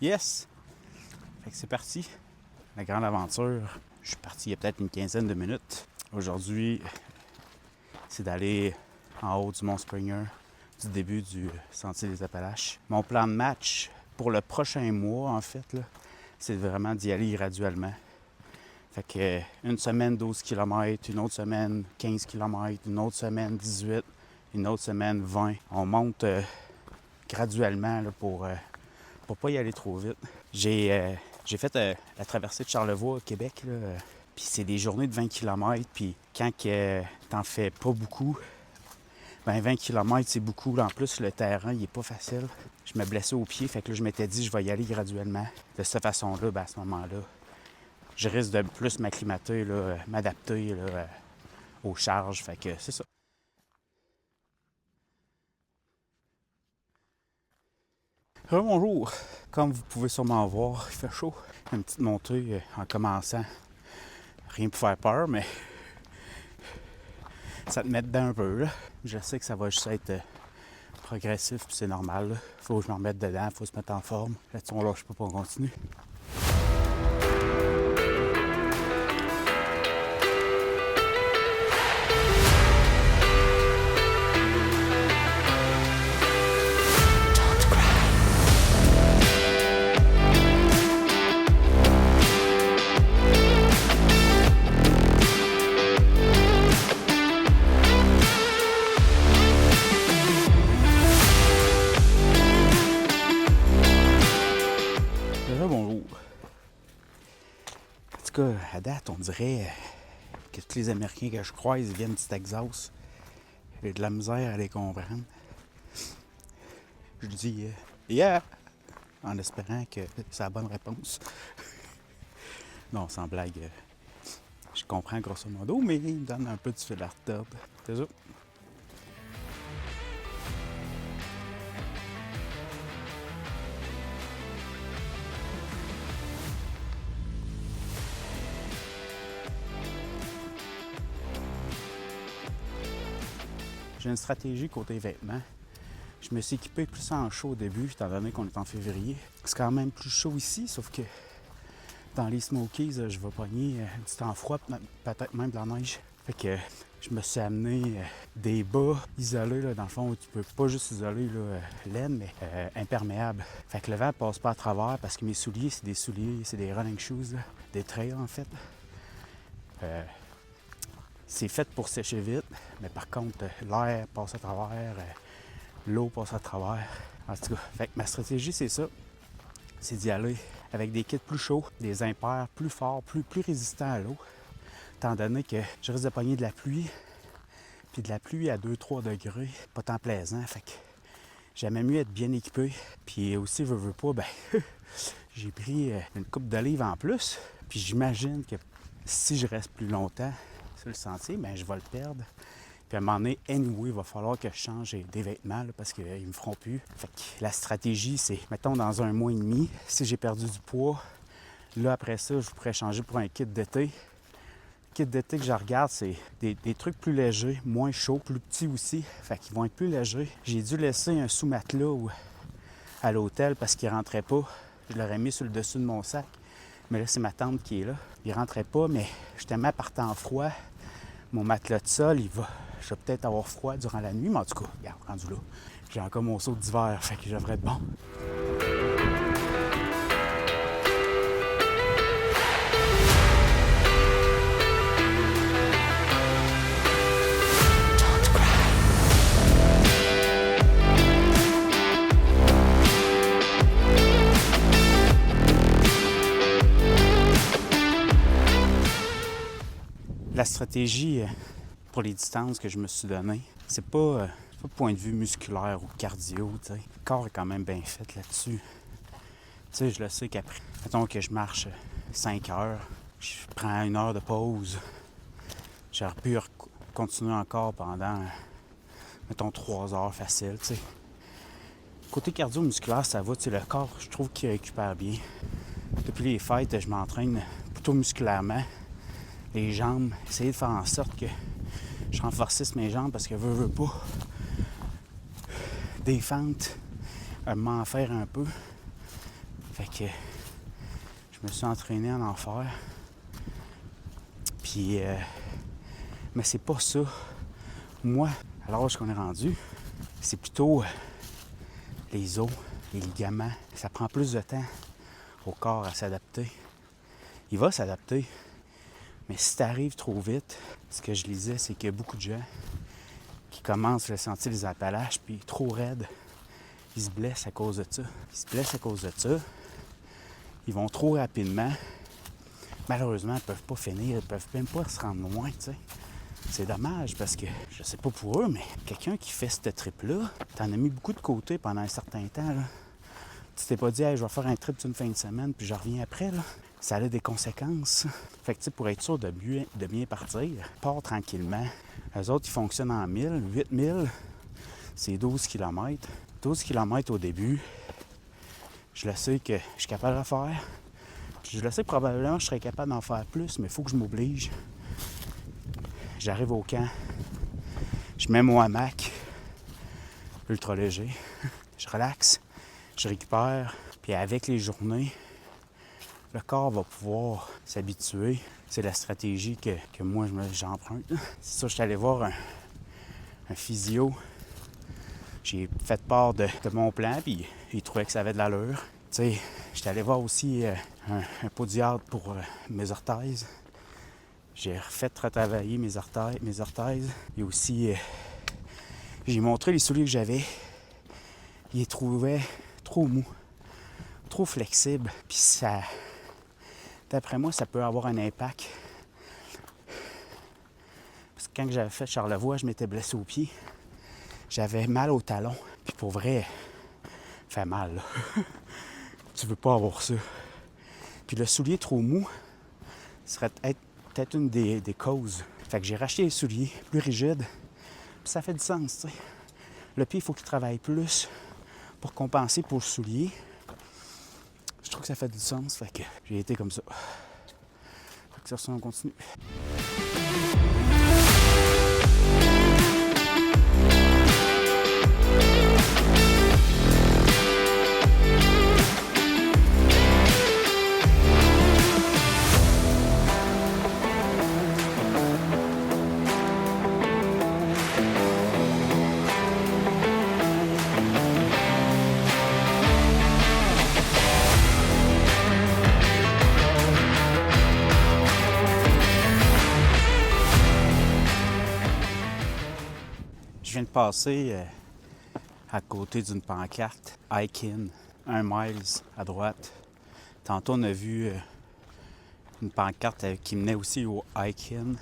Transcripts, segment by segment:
Yes! Fait que c'est parti. La grande aventure. Je suis parti il y a peut-être une quinzaine de minutes. Aujourd'hui, c'est d'aller en haut du Mont Springer, du début du Sentier des Appalaches. Mon plan de match pour le prochain mois, en fait, là, c'est vraiment d'y aller graduellement. Fait que une semaine 12 km, une autre semaine 15 km, une autre semaine 18, une autre semaine 20. On monte graduellement là, pour pas y aller trop vite. J'ai fait la traversée de Charlevoix au Québec, puis c'est des journées de 20 km, puis quand t'en fais pas beaucoup, ben 20 km c'est beaucoup. En plus, le terrain, il est pas facile. Je me blessais au pied, fait que là, je m'étais dit, je vais y aller graduellement. De cette façon-là, ben, à ce moment-là, je risque de plus m'acclimater, là, m'adapter là, aux charges, fait que c'est ça. Bonjour! Comme vous pouvez sûrement voir, il fait chaud. Une petite montée en commençant. Rien pour faire peur, mais ça te met dedans un peu. Là. Je sais que ça va juste être progressif, puis c'est normal. Là. Faut que je me remette dedans, faut se mettre en forme. Là-dessus, on lâche pas pour continuer. Bonjour. En tout cas, à date, on dirait que tous les Américains que je croise viennent du Texas. J'ai de la misère à les comprendre. Je dis yeah! En espérant que c'est la bonne réponse. Non, sans blague. Je comprends grosso modo, mais il me donne un peu de fil à retordre. C'est ça. J'ai une stratégie côté vêtements. Je me suis équipé plus en chaud au début, étant donné qu'on est en février. C'est quand même plus chaud ici, sauf que dans les Smokies, je vais pogner du temps froid, peut-être même de la neige. Fait que je me suis amené des bas isolés, là, dans le fond, où tu peux pas juste isoler laine, mais imperméable. Fait que le vent passe pas à travers parce que mes souliers, c'est des running shoes, là, des trails en fait. C'est fait pour sécher vite, mais par contre, l'air passe à travers, l'eau passe à travers. En tout cas, fait que ma stratégie, c'est ça. C'est d'y aller avec des kits plus chauds, des impairs plus forts, plus résistants à l'eau. Étant donné que je risque de pogner de la pluie, puis de la pluie à 2-3 degrés, pas tant plaisant. Fait que j'aimais mieux être bien équipé. Puis aussi, veux pas, ben j'ai pris une coupe d'olive en plus. Puis j'imagine que si je reste plus longtemps sur le sentier, ben je vais le perdre. Puis à un moment donné, anyway, il va falloir que je change des vêtements là, parce qu'ils ne me feront plus. Fait que la stratégie, c'est, mettons, dans 1 mois et demi, si j'ai perdu du poids, là, après ça, je pourrais changer pour un kit d'été. Le kit d'été que je regarde, c'est des trucs plus légers, moins chauds, plus petits aussi. Fait qu'ils vont être plus légers. J'ai dû laisser un sous-matelas à l'hôtel parce qu'il ne rentrait pas. Je l'aurais mis sur le dessus de mon sac. Mais là, c'est ma tante qui est là. Il ne rentrait pas, mais justement, par temps froid, mon matelas de sol, je vais peut-être avoir froid durant la nuit, mais en tout cas, regarde, rendu là. J'ai encore mon saut d'hiver, fait que je devrais être bon. La stratégie pour les distances que je me suis données, c'est pas point de vue musculaire ou cardio, t'sais. Le corps est quand même bien fait là-dessus. T'sais, je le sais qu'après, mettons que je marche 5 heures, je prends 1 heure de pause, j'aurais pu continuer encore pendant, mettons, 3 heures facile, t'sais. Côté cardio-musculaire, ça va, t'sais, le corps, je trouve qu'il récupère bien. Depuis les fêtes, je m'entraîne plutôt musculairement. Les jambes, essayer de faire en sorte que je renforcisse mes jambes parce que veux pas. Des fentes, m'en faire un peu. Fait que je me suis entraîné à en faire. Puis, mais c'est pas ça. Moi, à l'âge qu'on est rendu, c'est plutôt les os, les ligaments. Ça prend plus de temps au corps à s'adapter. Il va s'adapter. Mais si tu arrives trop vite, ce que je lisais, c'est qu'il y a beaucoup de gens qui commencent à sentir les Appalaches, puis trop raides, ils se blessent à cause de ça. Ils se blessent à cause de ça. Ils vont trop rapidement. Malheureusement, ils ne peuvent pas finir, ils ne peuvent même pas se rendre loin, tu sais. C'est dommage parce que, je sais pas pour eux, mais quelqu'un qui fait ce trip-là, t'en as mis beaucoup de côté pendant un certain temps, là. Tu t'es pas dit, hey, je vais faire un trip d'une fin de semaine, puis je reviens après, là. Ça a des conséquences. Fait que, tu sais, pour être sûr de bien partir, pars tranquillement. Eux autres, ils fonctionnent en 1000, 8000, c'est 12 km. 12 km au début, je le sais que je suis capable de le faire. Puis je le sais que probablement je serais capable d'en faire plus, mais il faut que je m'oblige. J'arrive au camp, je mets mon hamac, ultra léger, je relaxe, je récupère, puis avec les journées, le corps va pouvoir s'habituer. C'est la stratégie que moi j'emprunte. C'est ça, je suis allé voir un physio. J'ai fait part de mon plan, puis il trouvait que ça avait de l'allure. Tu sais, j'étais allé voir aussi un podiatre pour mes orthèses. J'ai refait retravailler mes orthèses. Et aussi, j'ai montré les souliers que j'avais. Il les trouvait trop mous, trop flexibles. Puis ça, d'après moi, ça peut avoir un impact. Parce que quand j'avais fait Charlevoix, je m'étais blessé au pied. J'avais mal au talon. Puis pour vrai, ça fait mal, là. Tu veux pas avoir ça. Puis le soulier trop mou serait peut-être une des causes. Fait que j'ai racheté les souliers plus rigides. Puis ça fait du sens, tu sais. Le pied, il faut qu'il travaille plus pour compenser pour le soulier. Je trouve que ça fait du sens. Fait que j'ai été comme ça. Fait que sur ça, on continue. Je viens de passer à côté d'une pancarte Hiking, 1 miles à droite. Tantôt, on a vu une pancarte qui menait aussi au Hiking.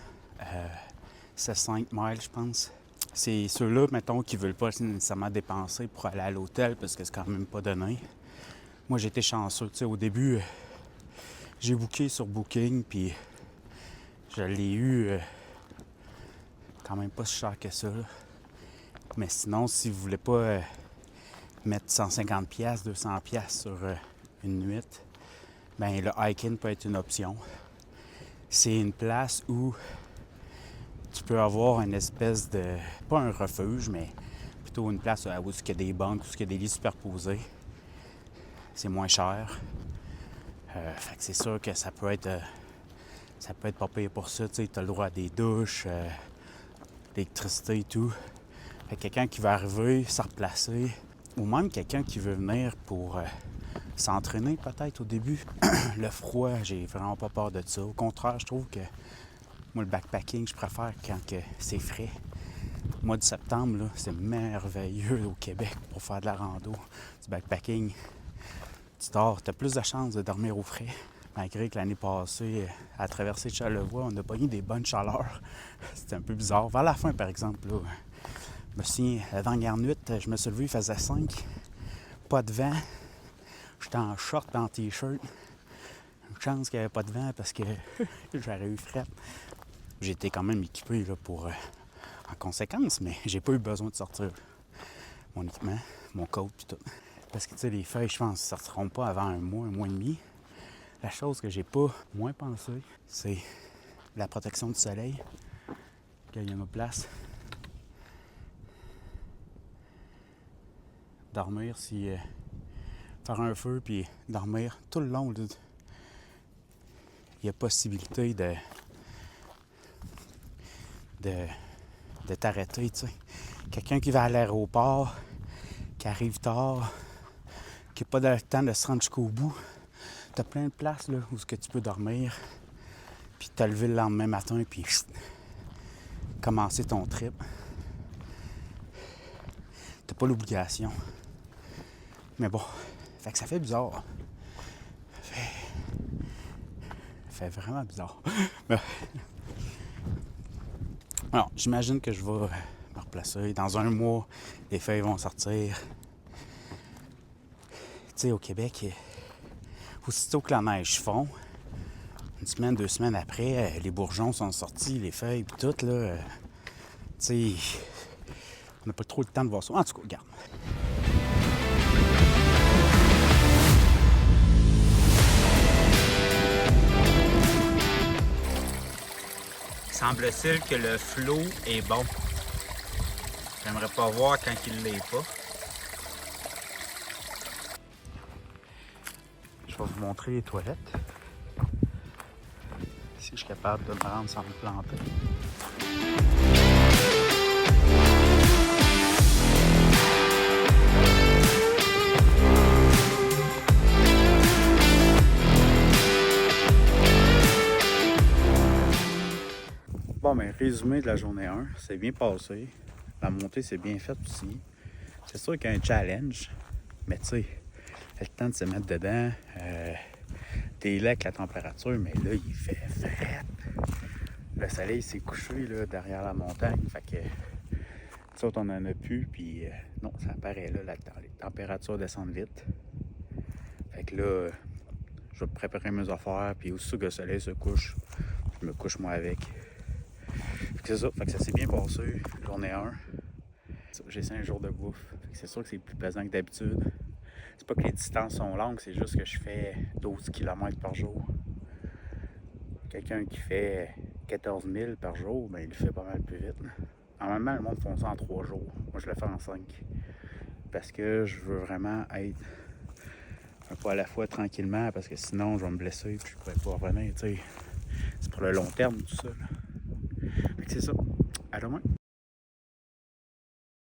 C'est 5 miles, je pense. C'est ceux-là, mettons, qui ne veulent pas nécessairement dépenser pour aller à l'hôtel parce que c'est quand même pas donné. Moi, j'ai été chanceux. Tu sais, au début, j'ai booké sur Booking, puis je l'ai eu quand même pas si cher que ça, là. Mais sinon, si vous voulez pas mettre 150$, 200$ sur une nuit, ben le hiking peut être une option. C'est une place où tu peux avoir une espèce de, pas un refuge, mais plutôt une place où il y a des bancs, où il y a des lits superposés. C'est moins cher. Fait que c'est sûr que ça peut être pas payé pour ça. Tu as le droit à des douches, l'électricité et tout. Fait que quelqu'un qui va arriver, se replacer, ou même quelqu'un qui veut venir pour s'entraîner peut-être au début. Le froid, j'ai vraiment pas peur de ça. Au contraire, je trouve que moi, le backpacking, je préfère quand que c'est frais. Le mois de septembre, là, c'est merveilleux au Québec pour faire de la rando, du backpacking. Tu dors, tu as plus de chances de dormir au frais. Malgré que l'année passée, à la traversée de Charlevoix, on a pas eu des bonnes chaleurs. C'était un peu bizarre. Vers la fin, par exemple, là, je me souviens, la dernière nuit, je me suis levé, il faisait 5. Pas de vent. J'étais en short, en t-shirt. Une chance qu'il n'y avait pas de vent parce que j'aurais eu fret. J'étais quand même équipé là, pour en conséquence, mais j'ai pas eu besoin de sortir mon équipement, mon coat et tout. Parce que tu sais, les feuilles, je pense, ne sortiront pas avant un mois et demi. La chose que j'ai pas moins pensé, c'est la protection du soleil. Qu'il y a ma place. Dormir si faire un feu puis dormir tout le long. Là. Il y a possibilité de t'arrêter, tu sais. Quelqu'un qui va à l'aéroport, qui arrive tard, qui n'a pas le temps de se rendre jusqu'au bout. T'as plein de places là, où tu peux dormir, puis te lever le lendemain matin, puis commencer ton trip. T'as pas l'obligation. Mais bon, fait que ça fait bizarre. Ça fait vraiment bizarre. Alors, j'imagine que je vais me replacer. Dans un mois, les feuilles vont sortir. Tu sais, au Québec, aussitôt que la neige fond, une semaine, 2 semaines après, les bourgeons sont sortis, les feuilles, puis tout, là. Tu sais, on n'a pas trop le temps de voir ça. En tout cas, regarde. Semble-t-il que le flot est bon. J'aimerais pas voir quand il l'est pas. Je vais vous montrer les toilettes. Si je suis capable de me rendre sans me planter. Bon, mais résumé de la journée 1, c'est bien passé. La montée, c'est bien faite aussi. C'est sûr qu'il y a un challenge, mais tu sais, le temps de se mettre dedans, t'es là avec la température, mais là, il fait frais. Le soleil s'est couché là, derrière la montagne, fait que, tu sais, on en a plus, puis non, ça apparaît là, les températures descendent vite. Fait que là, je vais préparer mes affaires, puis aussitôt que le soleil se couche, je me couche moi avec. C'est ça, fait que ça s'est bien passé, journée 1. J'ai 5 jours de bouffe, c'est sûr que c'est plus pesant que d'habitude. C'est pas que les distances sont longues, c'est juste que je fais 12 km par jour. Quelqu'un qui fait 14 000 par jour, ben il le fait pas mal plus vite. Normalement, le monde fait ça en 3 jours. Moi, je le fais en 5. Parce que je veux vraiment être un pas à la fois tranquillement, parce que sinon, je vais me blesser et je pourrais pas revenir, tu sais. C'est pour le long terme, tout ça. Fait que c'est ça. À demain.